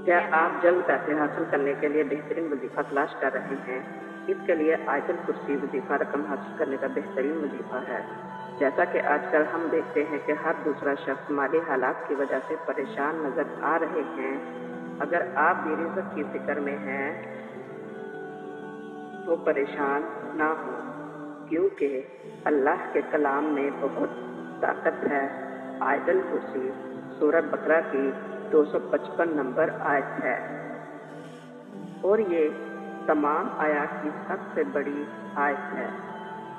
क्या आप जल्द पैसे हासिल करने के लिए बेहतरीन वजीफा तलाश कर रहे हैं؟ इसके लिए आयतल कुर्सी वजीफा रकम हासिल करने का बेहतरीन वजीफा है। जैसा कि आजकल हम देखते हैं कि हर दूसरा शख्स माली हालात की वजह से परेशान नजर आ रहे हैं। अगर आप भी रिज़्क की फिक्र में हैं तो परेशान ना हो, क्योंकि अल्लाह के कलाम में बहुत ताकत है। आयतल कुर्सी सूरत बकरा की 255 नंबर आयत है और ये तमाम आयत की सबसे बड़ी आयत है।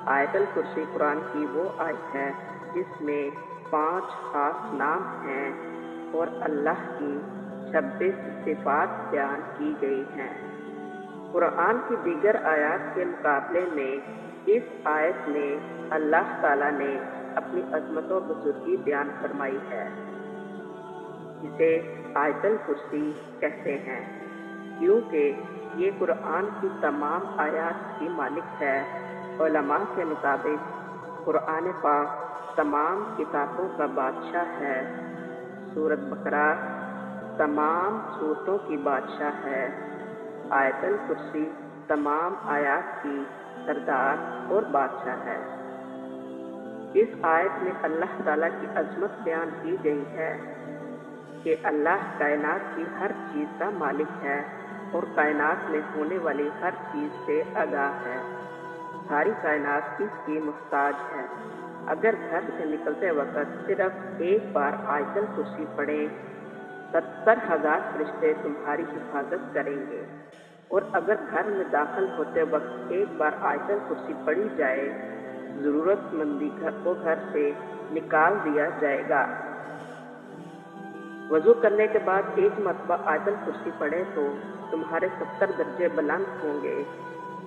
आयतल कुर्सी कुरान की वो आयत है जिसमें 5 खास नाम हैं और अल्लाह की 26 सिफात बयान की गई हैं। कुरान की दीगर आयत के मुकाबले में इस आयत में अल्लाह ताला ने अपनी अज़मत और बुज़ुर्गी बयान फरमाई है। इसे आयतल कुर्सी कहते हैं क्योंकि ये कुरान की तमाम आयत की मालिक है। उलमा के मुताबिक कुरान पाक तमाम किताबों का बादशाह है। सूरत बकरा तमाम सूरतों की बादशाह है। आयतल कुर्सी तमाम आयत की सरदार और बादशाह है। इस आयत में अल्लाह ताला की अज़मत बयान की गई है कि अल्लाह कायनात की हर चीज़ का मालिक है और कायनात में होने वाली हर चीज़ से आगाह है। सारी कायनात इसकी मुहताज है। अगर घर से निकलते वक्त सिर्फ एक बार आयतल कुर्सी पढ़ें, 70,000 फरिश्ते तुम्हारी हिफाजत करेंगे, और अगर घर में दाखिल होते वक्त एक बार आयतल कुर्सी पढ़ी जाए, ज़रूरतमंदी को घर से निकाल दिया जाएगा। वज़ू करने के बाद एक मरतबा आयतल कुर्सी पढ़े तो तुम्हारे 70 दर्जे बुलंद होंगे,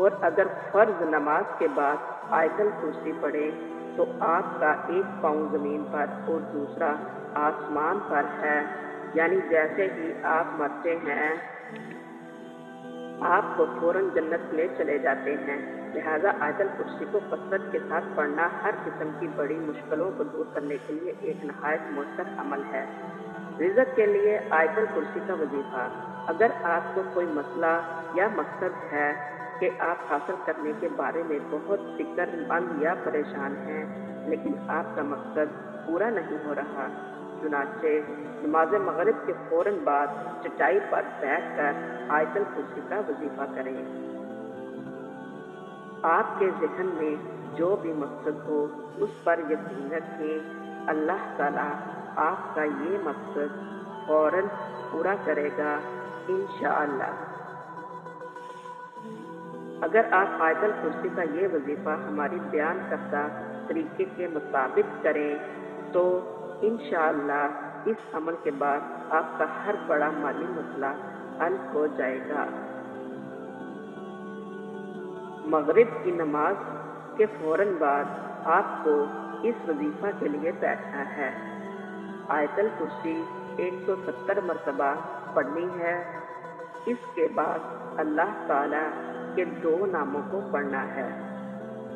और अगर फ़र्ज नमाज के बाद आयतल कुर्सी पढ़े तो आपका एक पाँव ज़मीन पर और दूसरा आसमान पर है, यानी जैसे ही आप मरते हैं आपको फौरन जन्नत में चले जाते हैं। लिहाजा आयतल कुर्सी को कसरत के साथ पढ़ना हर किस्म की बड़ी मुश्किलों को दूर करने के लिए एक नहायत मौसर अमल है। रिज़्क के लिए आयतल कुर्सी का वजीफा। अगर आपको कोई मसला या मकसद है कि आप हासिल करने के बारे में बहुत फिक्रमंद या परेशान हैं, लेकिन आपका मकसद पूरा नहीं हो रहा, चुनाचे नमाज मगरिब के फ़ौरन बाद चटाई पर बैठकर आयतल कुर्सी का वजीफा करें। आपके ज़हन में जो भी मकसद हो उस पर यकीन रखें, अल्लाह ताला आपका ये मकसद फ़ौरन पूरा करेगा इंशाअल्लाह। अगर आप आयतल कुर्सी का ये वजीफा हमारी बयान करदा तरीके के मुताबिक करें तो इंशाअल्लाह इस अमल के बाद आपका हर बड़ा माली मसला हल हो जाएगा। मगरिब की नमाज के फ़ौरन बाद आपको इस वजीफा के लिए बैठना है। आयतल कुर्सी 170 मरतबा पढ़नी है। इसके बाद अल्लाह ताला के 2 नामों को पढ़ना है।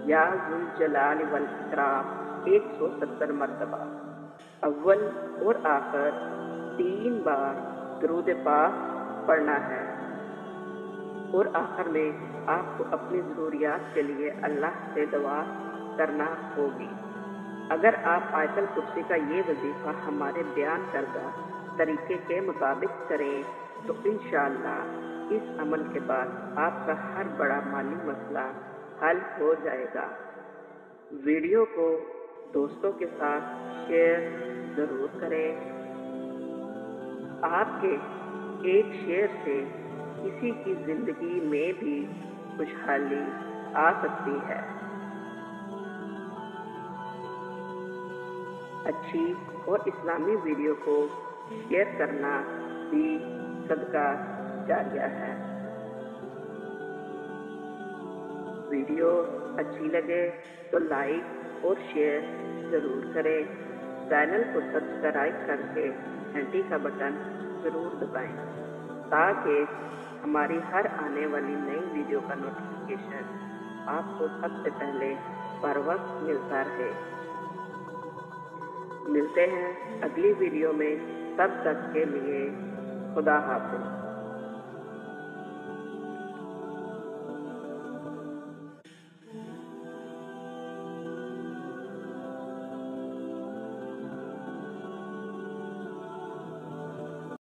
या ज़ुल जलाल वल इकराम 170 मरतबा। अव्वल और आखिर 3 बार दुरूद पाक पढ़ना है, और आखिर में आपको अपनी ज़रूरियात के लिए अल्लाह से दुआ करना होगी। अगर आप आयतल कुर्सी का ये वजीफा हमारे बयान करदा तरीके के मुताबिक करें तो इंशाअल्लाह इस अमल के बाद आपका हर बड़ा माली मसला हल हो जाएगा। वीडियो को दोस्तों के साथ शेयर ज़रूर करें। आपके एक शेयर से किसी की ज़िंदगी में भी खुशहाली आ सकती है। अच्छी और इस्लामी वीडियो को शेयर करना भी सदका जारिया है। वीडियो अच्छी लगे तो लाइक और शेयर ज़रूर करें। चैनल को सब्सक्राइब करके घंटी का बटन ज़रूर दबाएं ताकि हमारी हर आने वाली नई वीडियो का नोटिफिकेशन आपको सबसे पहले बर वक्त मिलता रहे। मिलते हैं अगली वीडियो में, तब तक के लिए خدا حافظ۔